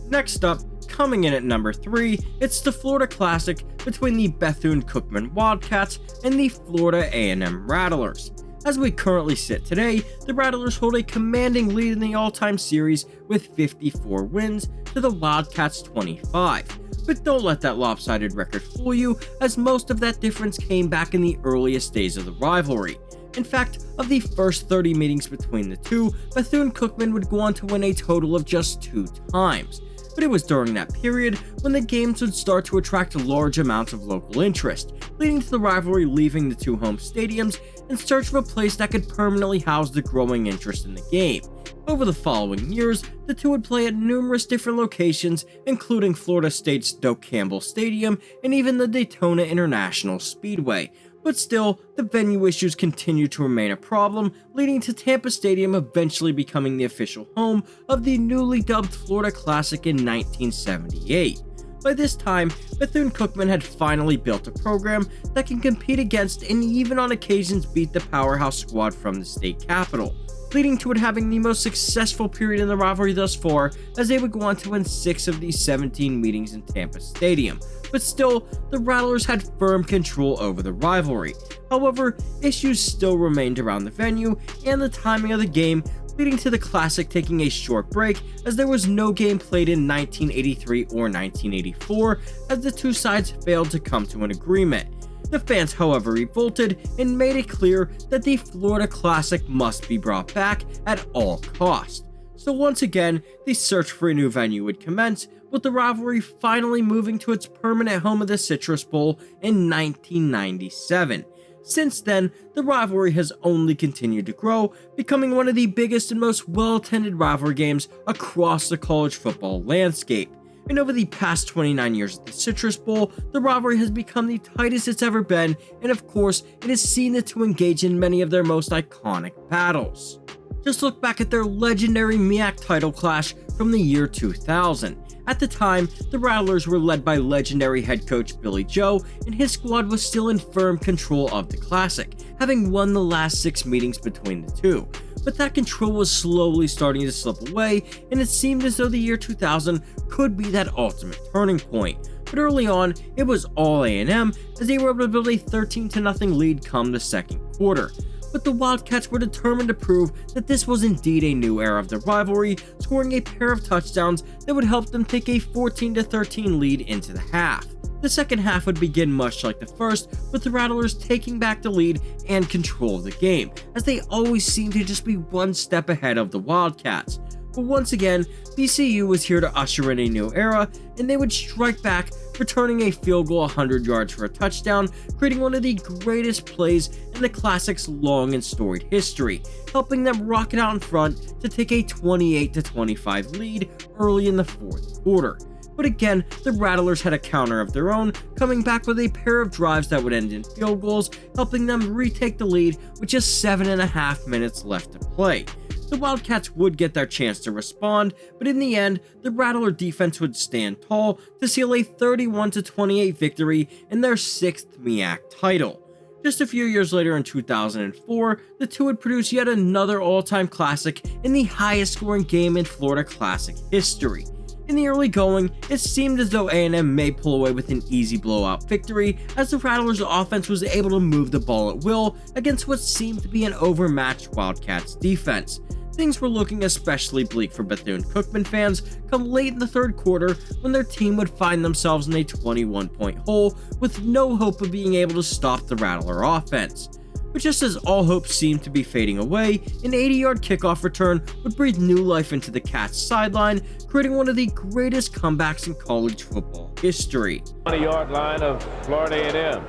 Next up, coming in at number 3, it's the Florida Classic between the Bethune-Cookman Wildcats and the Florida A&M Rattlers. As we currently sit today, the Rattlers hold a commanding lead in the all-time series with 54 wins to the Wildcats' 25. But don't let that lopsided record fool you, as most of that difference came back in the earliest days of the rivalry. In fact, of the first 30 meetings between the two, Bethune-Cookman would go on to win a total of just 2 times. But it was during that period when the games would start to attract large amounts of local interest, leading to the rivalry leaving the two home stadiums in search of a place that could permanently house the growing interest in the game. Over the following years, the two would play at numerous different locations, including Florida State's Doak Campbell Stadium and even the Daytona International Speedway. But still, the venue issues continued to remain a problem, leading to Tampa Stadium eventually becoming the official home of the newly dubbed Florida Classic in 1978. By this time, Bethune-Cookman had finally built a program that can compete against and even on occasions beat the powerhouse squad from the state capital, leading to it having the most successful period in the rivalry thus far, as they would go on to win 6 of these 17 meetings in Tampa Stadium. But still, the Rattlers had firm control over the rivalry. However, issues still remained around the venue and the timing of the game, leading to the Classic taking a short break as there was no game played in 1983 or 1984, as the two sides failed to come to an agreement. The fans, however, revolted and made it clear that the Florida Classic must be brought back at all costs. So once again, the search for a new venue would commence, with the rivalry finally moving to its permanent home of the Citrus Bowl in 1997. Since then, the rivalry has only continued to grow, becoming one of the biggest and most well-attended rivalry games across the college football landscape. And over the past 29 years at the Citrus Bowl, the rivalry has become the tightest it's ever been, and of course, it has seen the two engage in many of their most iconic battles. Just look back at their legendary MEAC title clash from the year 2000. At the time, the Rattlers were led by legendary head coach Billy Joe, and his squad was still in firm control of the Classic, having won the last 6 meetings between the two. But that control was slowly starting to slip away, and it seemed as though the year 2000 could be that ultimate turning point. But early on, it was all A&M, as they were able to build a 13-0 lead come the second quarter. But the Wildcats were determined to prove that this was indeed a new era of the rivalry, scoring a pair of touchdowns that would help them take a 14-13 lead into the half. The second half would begin much like the first, with the Rattlers taking back the lead and control of the game, as they always seemed to just be one step ahead of the Wildcats. But once again, BCU was here to usher in a new era, and they would strike back, returning a field goal 100 yards for a touchdown, creating one of the greatest plays in the Classic's long and storied history, helping them rocket out in front to take a 28-25 lead early in the fourth quarter. But again, the Rattlers had a counter of their own, coming back with a pair of drives that would end in field goals, helping them retake the lead with just 7.5 minutes left to play. The Wildcats would get their chance to respond, but in the end, the Rattler defense would stand tall to seal a 31-28 victory in their 6th MEAC title. Just a few years later in 2004, the two would produce yet another all-time classic in the highest scoring game in Florida Classic history. In the early going, it seemed as though A&M may pull away with an easy blowout victory, as the Rattlers' offense was able to move the ball at will against what seemed to be an overmatched Wildcats defense. Things were looking especially bleak for Bethune-Cookman fans come late in the third quarter, when their team would find themselves in a 21-point hole with no hope of being able to stop the Rattler offense. But just as all hope seemed to be fading away, an 80-yard kickoff return would breathe new life into the Cats' sideline, creating one of the greatest comebacks in college football history. 20-yard line of Florida A&M.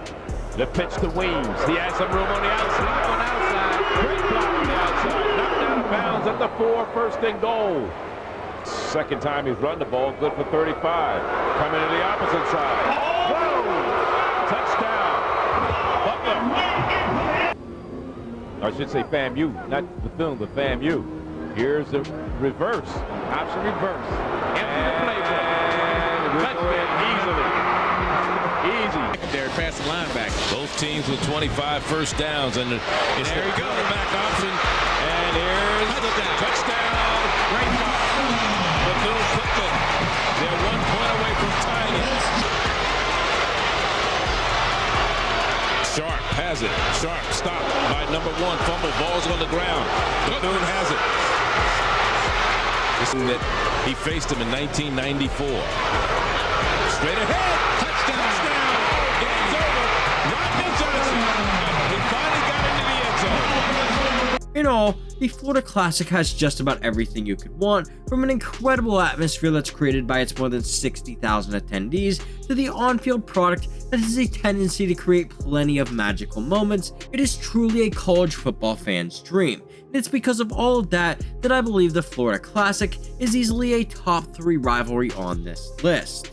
The pitch to Weems. He has some room on the outside. Great block on the outside. Knocked out of bounds at the 4, first and goal. Second time he's run the ball, good for 35. Coming to the opposite side. Whoa! Touchdown. Butler. I should say FAMU, not Bethune, but FAMU. Here's the reverse, option reverse. Empty the playbook. Touchdown easily. Easy. Secondary passing linebacker. Both teams with 25 first downs, and it's the quarterback option. And here's the touchdown. Great block for Bill Cookman. They're 1 point away from tying it. Sharp has it. Sharp stopped by number 1. Fumble. Ball's on the ground. Bethune has it. This is that he faced him in 1994. Straight ahead. Touchdown. Game's over. Rodney Johnson. He finally got into the end zone. In all, the Florida Classic has just about everything you could want, from an incredible atmosphere that's created by its more than 60,000 attendees, to the on-field product that has a tendency to create plenty of magical moments. It is truly a college football fan's dream. And it's because of all of that that I believe the Florida Classic is easily a top 3 rivalry on this list.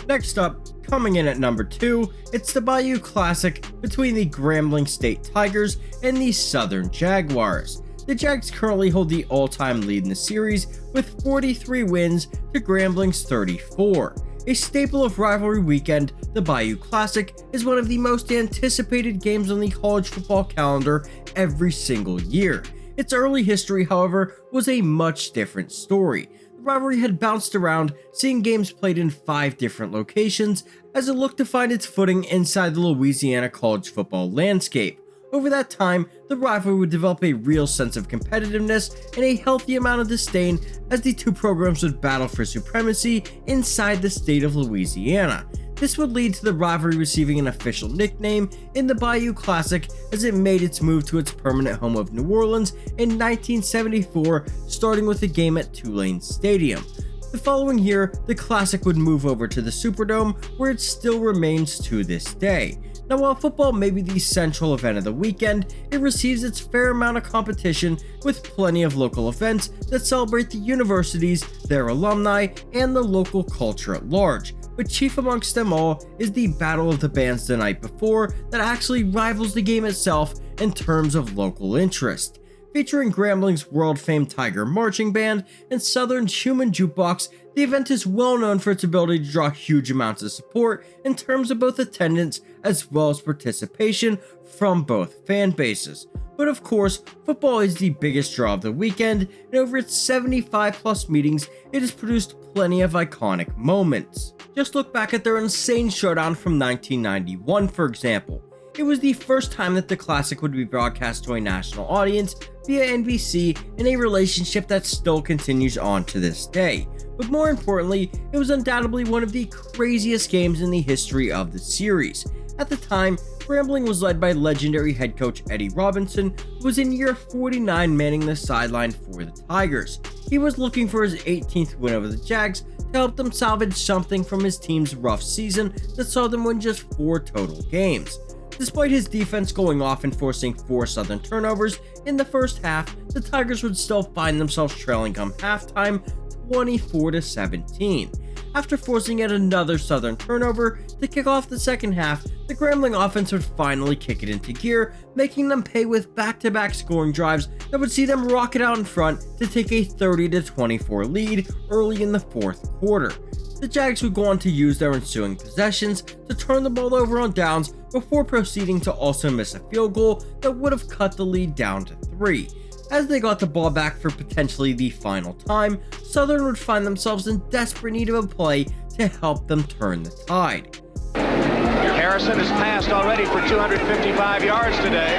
Next up, coming in at number 2, it's the Bayou Classic between the Grambling State Tigers and the Southern Jaguars. The Jags currently hold the all-time lead in the series with 43 wins to Grambling's 34. A staple of rivalry weekend, the Bayou Classic is one of the most anticipated games on the college football calendar every single year. Its early history, however, was a much different story. The rivalry had bounced around, seeing games played in 5 different locations as it looked to find its footing inside the Louisiana college football landscape. Over that time, the rivalry would develop a real sense of competitiveness and a healthy amount of disdain as the two programs would battle for supremacy inside the state of Louisiana. This would lead to the rivalry receiving an official nickname in the Bayou Classic as it made its move to its permanent home of New Orleans in 1974, starting with a game at Tulane Stadium. The following year, the Classic would move over to the Superdome, where it still remains to this day. Now, while football may be the central event of the weekend, it receives its fair amount of competition with plenty of local events that celebrate the universities, their alumni, and the local culture at large. But chief amongst them all is the Battle of the Bands the night before that actually rivals the game itself in terms of local interest. Featuring Grambling's world-famed Tiger Marching Band and Southern's Human Jukebox, the event is well known for its ability to draw huge amounts of support in terms of both attendance as well as participation from both fan bases. But of course, football is the biggest draw of the weekend, and over its 75 plus meetings, it has produced plenty of iconic moments. Just look back at their insane showdown from 1991, for example. It was the first time that the Classic would be broadcast to a national audience via NBC, in a relationship that still continues on to this day. But more importantly, it was undoubtedly one of the craziest games in the history of the series. At the time, Grambling was led by legendary head coach Eddie Robinson, who was in year 49 manning the sideline for the Tigers. He was looking for his 18th win over the Jags to help them salvage something from his team's rough season that saw them win just 4 total games. Despite his defense going off and forcing 4 Southern turnovers in the first half, the Tigers would still find themselves trailing come halftime 24-17. After forcing yet another Southern turnover to kick off the second half, the Grambling offense would finally kick it into gear, making them pay with back-to-back scoring drives that would see them rocket out in front to take a 30-24 lead early in the fourth quarter. The Jags would go on to use their ensuing possessions to turn the ball over on downs before proceeding to also miss a field goal that would have cut the lead down to 3. As they got the ball back for potentially the final time, Southern would find themselves in desperate need of a play to help them turn the tide. Harrison has passed already for 255 yards today.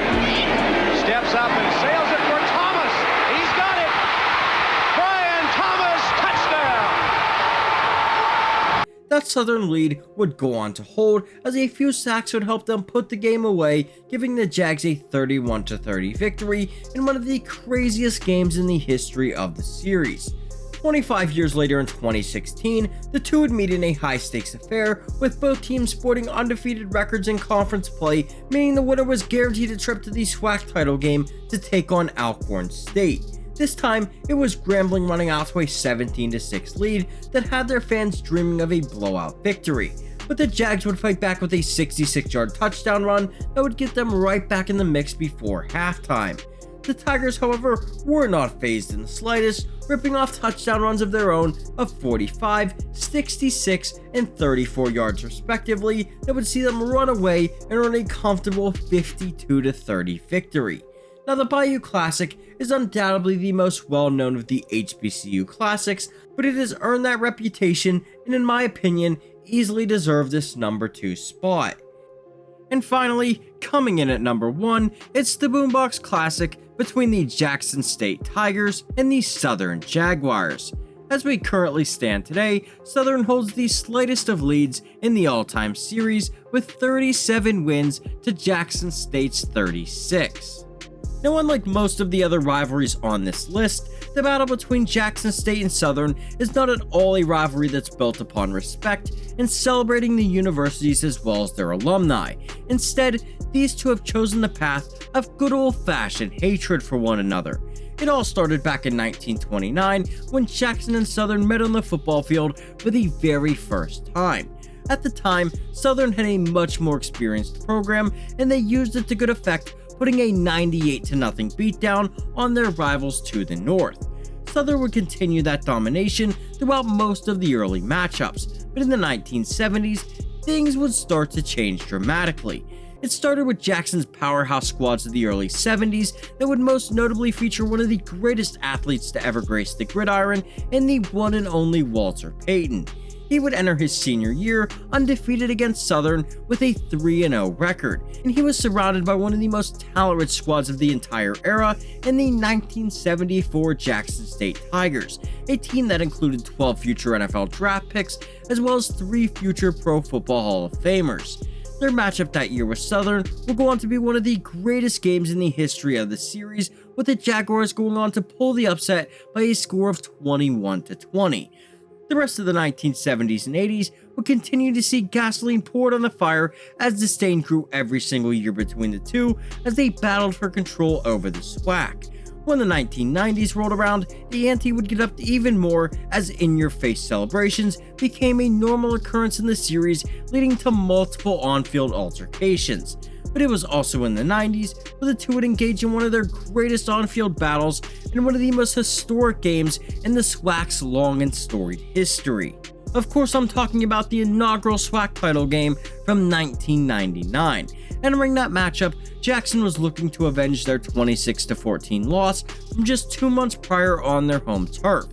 Steps up and sails it for Thomas. He's got it. Brian Thomas, touchdown. That Southern lead would go on to hold, as a few sacks would help them put the game away, giving the Jags a 31-30 victory in one of the craziest games in the history of the series. 25 years later in 2016, the two would meet in a high-stakes affair, with both teams sporting undefeated records in conference play, meaning the winner was guaranteed a trip to the SWAC title game to take on Alcorn State. This time, it was Grambling running out to a 17-6 lead that had their fans dreaming of a blowout victory. But the Jags would fight back with a 66-yard touchdown run that would get them right back in the mix before halftime. The Tigers, however, were not fazed in the slightest, ripping off touchdown runs of their own of 45, 66, and 34 yards respectively that would see them run away and earn a comfortable 52-30 victory. Now, the Bayou Classic is undoubtedly the most well-known of the HBCU Classics, but it has earned that reputation and, in my opinion, easily deserved this number 2 spot. And finally, coming in at number 1, it's the Boombox Classic between the Jackson State Tigers and the Southern Jaguars. As we currently stand today, Southern holds the slightest of leads in the all-time series with 37 wins to Jackson State's 36. Now, unlike most of the other rivalries on this list, the battle between Jackson State and Southern is not at all a rivalry that's built upon respect and celebrating the universities as well as their alumni. Instead, these two have chosen the path of good old-fashioned hatred for one another. It all started back in 1929 when Jackson and Southern met on the football field for the very first time. At the time, Southern had a much more experienced program, and they used it to good effect, putting a 98-0 beatdown on their rivals to the north. Southern would continue that domination throughout most of the early matchups, but in the 1970s, things would start to change dramatically. It started with Jackson's powerhouse squads of the early 70s that would most notably feature one of the greatest athletes to ever grace the gridiron in the one and only Walter Payton. He would enter his senior year undefeated against Southern with a 3-0 record, and he was surrounded by one of the most talent-rich squads of the entire era in the 1974 Jackson State Tigers, a team that included 12 future NFL draft picks as well as 3 future Pro Football Hall of Famers. Their matchup that year with Southern will go on to be one of the greatest games in the history of the series, with the Jaguars going on to pull the upset by a score of 21-20. The rest of the 1970s and 80s would continue to see gasoline poured on the fire as disdain grew every single year between the two as they battled for control over the SWAC. When the 1990s rolled around, the ante would get up to even more as in-your-face celebrations became a normal occurrence in the series, leading to multiple on-field altercations. But it was also in the 90s where the two would engage in one of their greatest on-field battles in one of the most historic games in the SWAC's long and storied history. Of course, I'm talking about the inaugural SWAC title game from 1999. Entering that matchup, Jackson was looking to avenge their 26-14 loss from just 2 months prior on their home turf.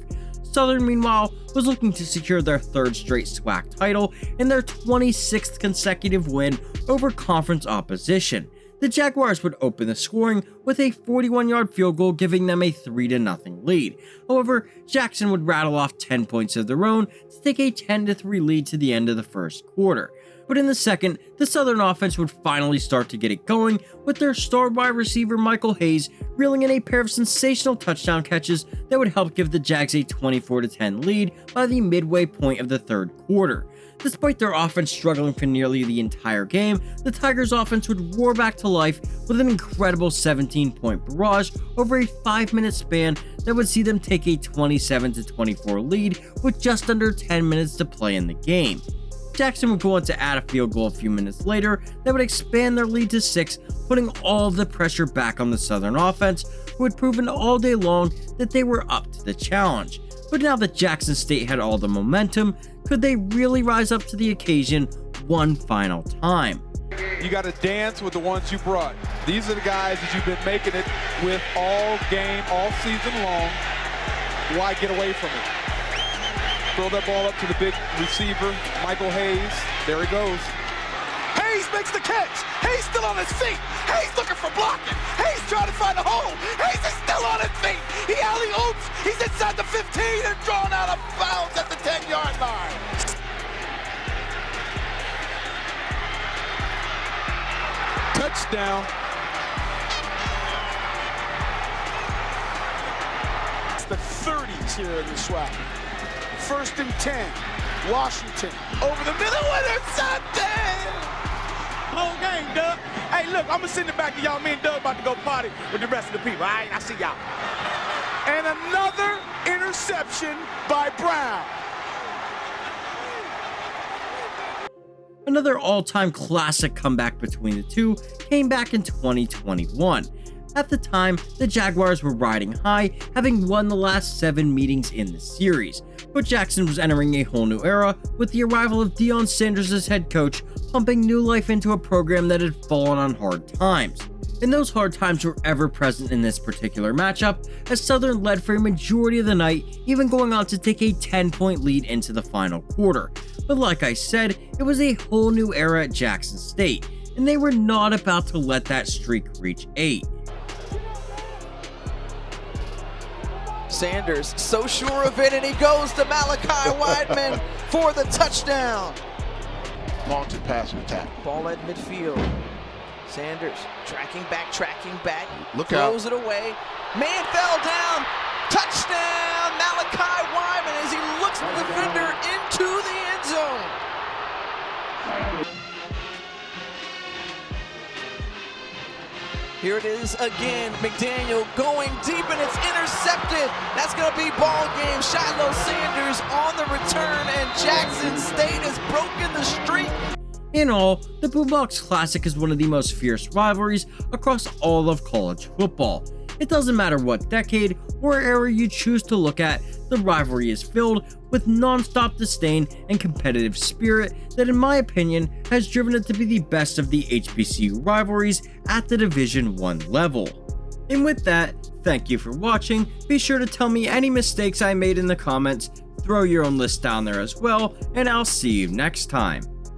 Southern, meanwhile, was looking to secure their 3rd straight SWAC title and their 26th consecutive win over conference opposition. The Jaguars would open the scoring with a 41-yard field goal, giving them a 3-0 lead. However, Jackson would rattle off 10 points of their own to take a 10-3 lead to the end of the first quarter. But in the second, the Southern offense would finally start to get it going, with their star wide receiver Michael Hayes reeling in a pair of sensational touchdown catches that would help give the Jags a 24-10 lead by the midway point of the third quarter. Despite their offense struggling for nearly the entire game, the Tigers' offense would roar back to life with an incredible 17-point barrage over a 5-minute span that would see them take a 27-24 lead with just under 10 minutes to play in the game. Jackson would go on to add a field goal a few minutes later that would expand their lead to 6, putting all of the pressure back on the Southern offense, who had proven all day long that they were up to the challenge. But now that Jackson State had all the momentum, could they really rise up to the occasion one final time? You got to dance with the ones you brought. These are the guys that you've been making it with all game, all season long. Why get away from it? Throw that ball up to the big receiver, Michael Hayes. There he goes. Hayes makes the catch. Hayes still on his feet. Hayes looking for blocking. Hayes trying to find a hole. Hayes is still on his feet. He alley-oops. He's inside the 15 and drawn out of bounds at the 10-yard line. Touchdown. It's the 30s here in the SWAC. 1st and 10. Washington over the middle, intercepted! Whole game, Doug. Hey, look, I'm gonna send it back to y'all. Me and Doug about to go party with the rest of the people. All right, I see y'all. And another interception by Brown. Another all-time classic comeback between the two came back in 2021. At the time, the Jaguars were riding high, having won the last 7 meetings in the series, but Jackson was entering a whole new era with the arrival of Deion Sanders as head coach, pumping new life into a program that had fallen on hard times. And those hard times were ever present in this particular matchup, as Southern led for a majority of the night, even going on to take a 10-point lead into the final quarter. But like I said, it was a whole new era at Jackson State, and they were not about to let that streak reach 8. Sanders so sure of it, and he goes to Malachi Wideman for the touchdown. Vaunted passing attack. Ball at midfield. Sanders tracking back, Look throws out. it away. Man fell down. Touchdown, Malachi Wideman as he looks the defender into the end zone. Here it is again, McDaniel going deep and it's intercepted. That's gonna be ball game. Shiloh Sanders on the return and Jackson State has broken the streak. In all, the Boombox Classic is one of the most fierce rivalries across all of college football. It doesn't matter what decade or era you choose to look at, the rivalry is filled with non-stop disdain and competitive spirit that, in my opinion, has driven it to be the best of the HBCU rivalries at the Division I level. And with that, thank you for watching. Be sure to tell me any mistakes I made in the comments, throw your own list down there as well, and I'll see you next time.